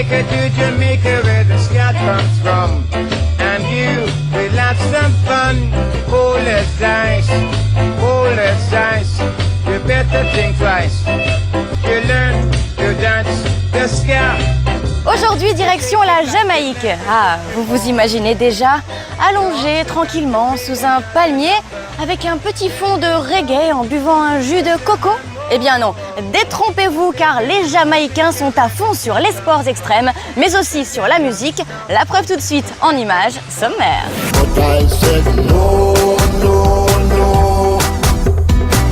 Jamaica to Jamaica where the scat comes from. And you will have some fun. Hold as ice, hold as ice. You better think twice. You learn to dance the ska. Aujourd'hui, direction la Jamaïque. Ah, vous vous imaginez déjà allongé tranquillement sous un palmier avec un petit fond de reggae en buvant un jus de coco? Eh bien non, détrompez-vous car les Jamaïcains sont à fond sur les sports extrêmes, mais aussi sur la musique. La preuve tout de suite en images sommaire.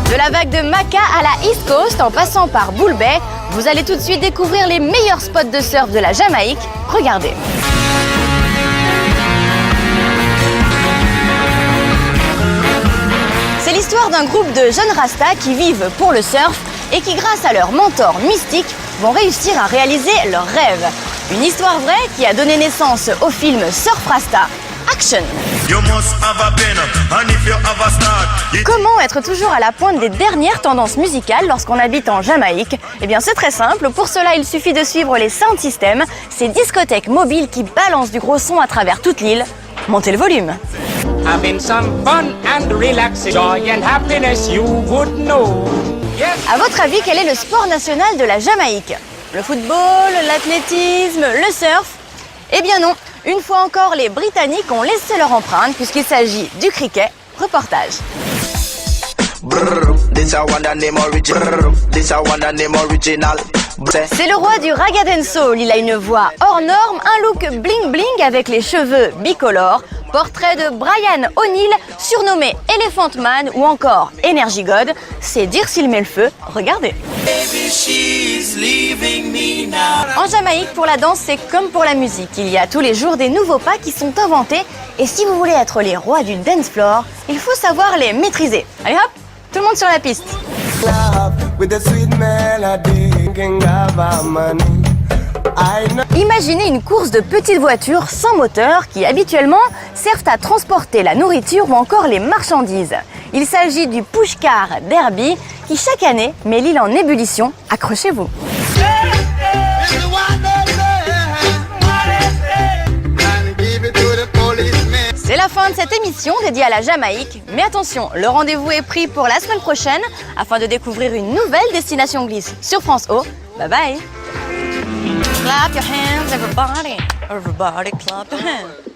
De la vague de Maca à la East Coast en passant par Bull Bay, vous allez tout de suite découvrir les meilleurs spots de surf de la Jamaïque. Regardez. C'est l'histoire d'un groupe de jeunes rastas qui vivent pour le surf et qui, grâce à leur mentor mystique, vont réussir à réaliser leurs rêves. Une histoire vraie qui a donné naissance au film Surf Rasta Action. Comment être toujours à la pointe des dernières tendances musicales lorsqu'on habite en Jamaïque? Eh bien c'est très simple, pour cela il suffit de suivre les sound systems, ces discothèques mobiles qui balancent du gros son à travers toute l'île. Montez le volume. Having some fun and relaxing, joy and happiness you would know. Yes. À votre avis, quel est le sport national de la Jamaïque? Le football, l'athlétisme, le surf? Eh bien non, une fois encore les Britanniques ont laissé leur empreinte puisqu'il s'agit du cricket. Reportage. C'est le roi du raga dancehall, il a une voix hors norme, un look bling bling avec les cheveux bicolores, portrait de Brian O'Neill, surnommé Elephant Man ou encore Energy God, c'est dire s'il met le feu, regardez. En Jamaïque, pour la danse, c'est comme pour la musique, il y a tous les jours des nouveaux pas qui sont inventés et si vous voulez être les rois du dance floor, il faut savoir les maîtriser. Allez hop, tout le monde sur la piste. Imaginez une course de petites voitures sans moteur qui habituellement servent à transporter la nourriture ou encore les marchandises. Il s'agit du pushcar derby qui chaque année met l'île en ébullition. Accrochez-vous. C'est la fin de cette émission dédiée à la Jamaïque. Mais attention, le rendez-vous est pris pour la semaine prochaine afin de découvrir une nouvelle destination glisse sur France O. Bye bye. Clap your hands, everybody. Everybody clap your hands.